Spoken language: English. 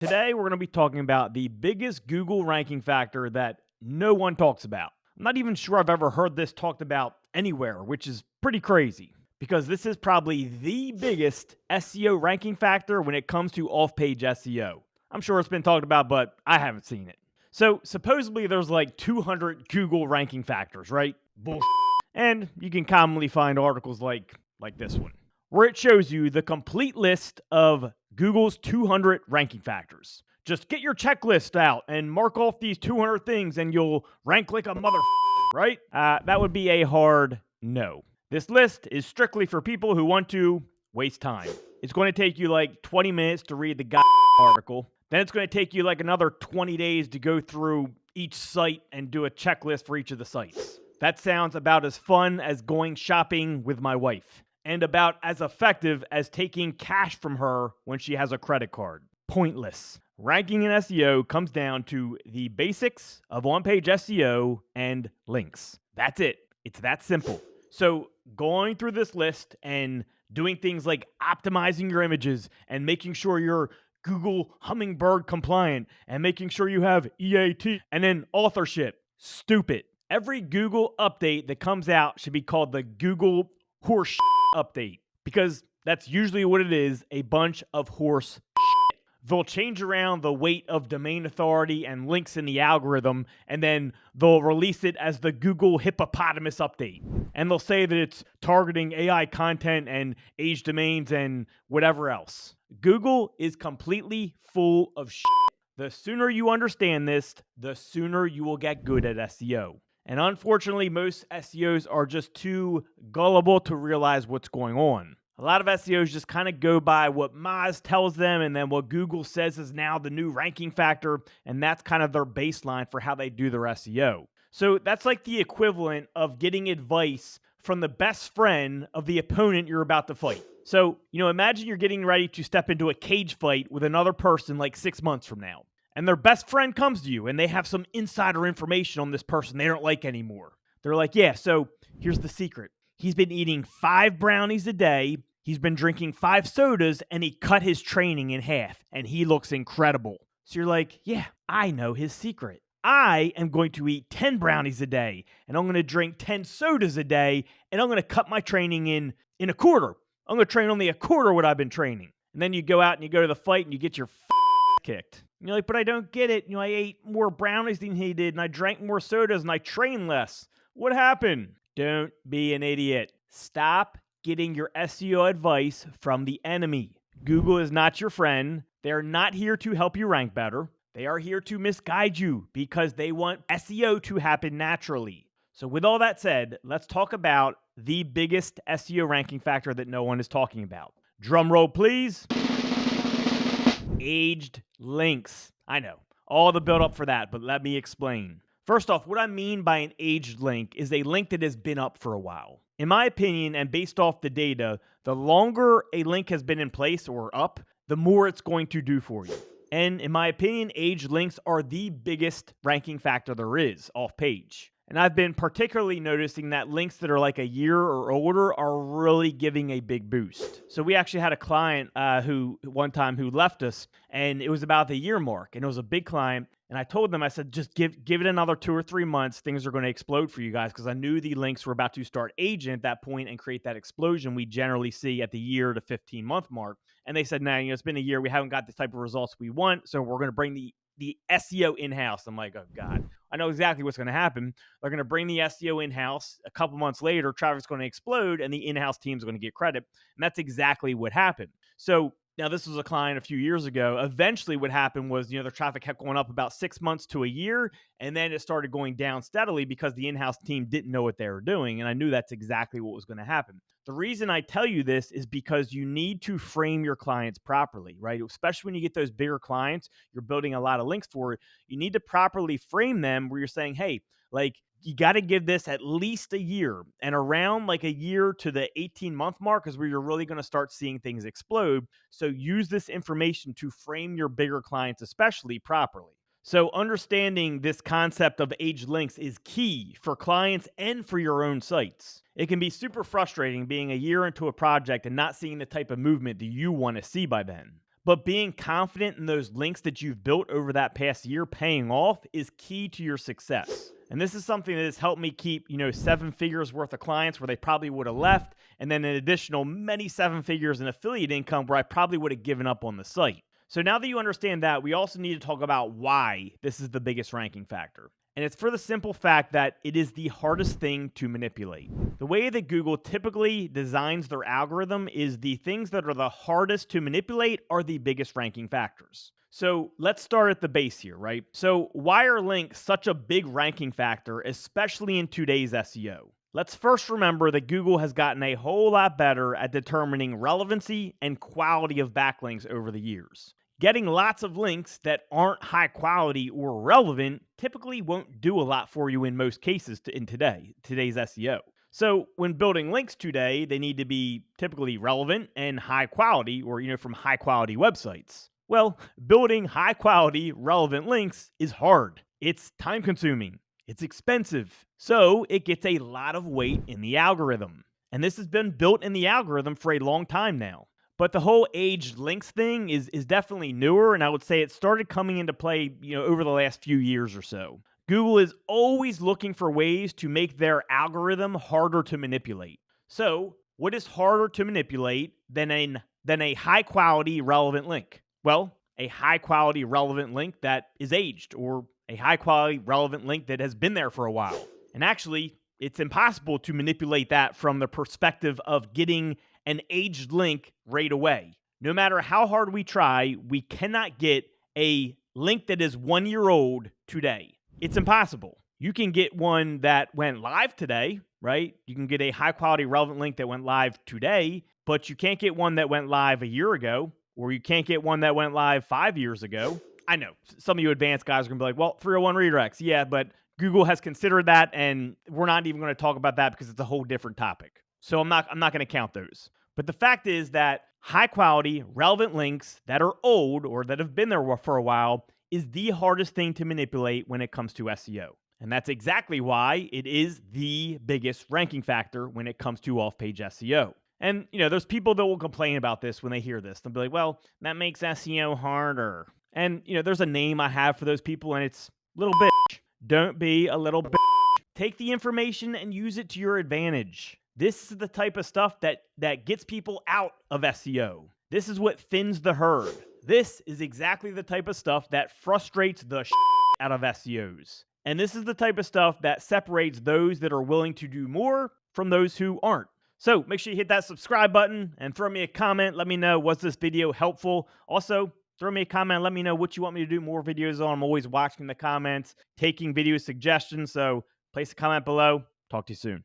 Today, we're going to be talking about the biggest Google ranking factor that no one talks about. I'm not even sure I've ever heard this talked about anywhere, which is pretty crazy because this is probably the biggest SEO ranking factor when it comes to off page SEO. I'm sure it's been talked about, but I haven't seen it. So, supposedly, there's like 200 Google ranking factors, right? Bullshit. And you can commonly find articles like this one, where it shows you the complete list of Google's 200 ranking factors. Just get your checklist out and mark off these 200 things and you'll rank like a mother, right? That would be a hard no. This list is strictly for people who want to waste time. It's going to take you like 20 minutes to read the article. Then it's going to take you like another 20 days to go through each site and do a checklist for each of the sites. That sounds about as fun as going shopping with my wife, and about as effective as taking cash from her when she has a credit card. Pointless. Ranking in SEO comes down to the basics of on-page SEO and links. That's it. It's that simple. So going through this list and doing things like optimizing your images and making sure you're Google Hummingbird compliant and making sure you have EAT and then authorship. Stupid. Every Google update that comes out should be called the Google horse update, because that's usually what it is, a bunch of horse shit. They'll change around the weight of domain authority and links in the algorithm, and then they'll release it as the Google hippopotamus update. And they'll say that it's targeting AI content and age domains and whatever else. Google is completely full of shit. The sooner you understand this, the sooner you will get good at SEO. And unfortunately, most SEOs are just too gullible to realize what's going on. A lot of SEOs just kind of go by what Moz tells them and then what Google says is now the new ranking factor, and that's kind of their baseline for how they do their SEO. So that's like the equivalent of getting advice from the best friend of the opponent you're about to fight. So, imagine you're getting ready to step into a cage fight with another person like 6 months from now. And their best friend comes to you and they have some insider information on this person they don't like anymore. They're like, yeah, so here's the secret. He's been eating 5 brownies a day. He's been drinking 5 sodas and he cut his training in half and he looks incredible. So you're like, yeah, I know his secret. I am going to eat 10 brownies a day and I'm going to drink 10 sodas a day and I'm going to cut my training in a quarter. I'm going to train only a quarter what I've been training. And then you go out and you go to the fight and you get your kicked. You're like, but I don't get it. I ate more brownies than he did, and I drank more sodas, and I trained less. What happened? Don't be an idiot. Stop getting your SEO advice from the enemy. Google is not your friend. They're not here to help you rank better. They are here to misguide you because they want SEO to happen naturally. So with all that said, let's talk about the biggest SEO ranking factor that no one is talking about. Drum roll, please. Aged links. I know, all the build up for that, but let me explain. First off, what I mean by an aged link is a link that has been up for a while. In my opinion, and based off the data, the longer a link has been in place or up, the more it's going to do for you. And in my opinion, aged links are the biggest ranking factor there is off page. And I've been particularly noticing that links that are like a year or older are really giving a big boost. So we actually had a client who left us, and it was about the year mark, and it was a big client. And I told them, I said, just give it another 2 or 3 months. Things are going to explode for you guys, because I knew the links were about to start aging at that point and create that explosion we generally see at the year to 15-month mark. And they said, nah, it's been a year. We haven't got the type of results we want, so we're going to bring the SEO in-house. I'm like, oh God, I know exactly what's going to happen. They're going to bring the SEO in-house. A couple months later, traffic's going to explode and the in-house team's going to get credit. And that's exactly what happened. So now this was a client a few years ago. Eventually what happened was, the traffic kept going up about 6 months to a year. And then it started going down steadily because the in-house team didn't know what they were doing. And I knew that's exactly what was going to happen. The reason I tell you this is because you need to frame your clients properly, right? Especially when you get those bigger clients, you're building a lot of links for it. You need to properly frame them where you're saying, hey, you got to give this at least a year, and around like a year to the 18-month mark is where you're really going to start seeing things explode. So use this information to frame your bigger clients, especially properly. So understanding this concept of aged links is key for clients and for your own sites. It can be super frustrating being a year into a project and not seeing the type of movement that you want to see by then. but being confident in those links that you've built over that past year paying off is key to your success. And this is something that has helped me keep, 7 figures worth of clients where they probably would have left, and then an additional many 7 figures in affiliate income where I probably would have given up on the site. So now that you understand that, we also need to talk about why this is the biggest ranking factor. And it's for the simple fact that it is the hardest thing to manipulate. The way that Google typically designs their algorithm is the things that are the hardest to manipulate are the biggest ranking factors. So let's start at the base here, right? So why are links such a big ranking factor, especially in today's SEO? Let's first remember that Google has gotten a whole lot better at determining relevancy and quality of backlinks over the years. Getting lots of links that aren't high quality or relevant typically won't do a lot for you in most cases in today's SEO. So when building links today, they need to be typically relevant and high quality, or from high quality websites. Well, building high quality, relevant links is hard. It's time consuming. It's expensive. So it gets a lot of weight in the algorithm. And this has been built in the algorithm for a long time now. But the whole aged links thing is definitely newer, and I would say it started coming into play, over the last few years or so. Google is always looking for ways to make their algorithm harder to manipulate. So, what is harder to manipulate than a high quality relevant link? Well, a high quality relevant link that is aged, or a high quality relevant link that has been there for a while. And actually, it's impossible to manipulate that from the perspective of getting an aged link right away. No matter how hard we try, we cannot get a link that is 1 year old today. It's impossible. You can get one that went live today, right? You can get a high quality relevant link that went live today, but you can't get one that went live a year ago, or you can't get one that went live 5 years ago. I know some of you advanced guys are going to be like, well, 301 redirects. Yeah, but Google has considered that, and we're not even going to talk about that because it's a whole different topic. So I'm not going to count those. But the fact is that high quality, relevant links that are old or that have been there for a while is the hardest thing to manipulate when it comes to SEO. And that's exactly why it is the biggest ranking factor when it comes to off-page SEO. And, there's people that will complain about this when they hear this. They'll be like, well, that makes SEO harder. And, there's a name I have for those people, and it's little bitch. Don't be a little bitch. Take the information and use it to your advantage. This is the type of stuff that gets people out of SEO. This is what thins the herd. This is exactly the type of stuff that frustrates the out of SEOs. And this is the type of stuff that separates those that are willing to do more from those who aren't. So make sure you hit that subscribe button and throw me a comment. Let me know, was this video helpful? Also, throw me a comment. Let me know what you want me to do more videos on. I'm always watching the comments, taking video suggestions. So place a comment below. Talk to you soon.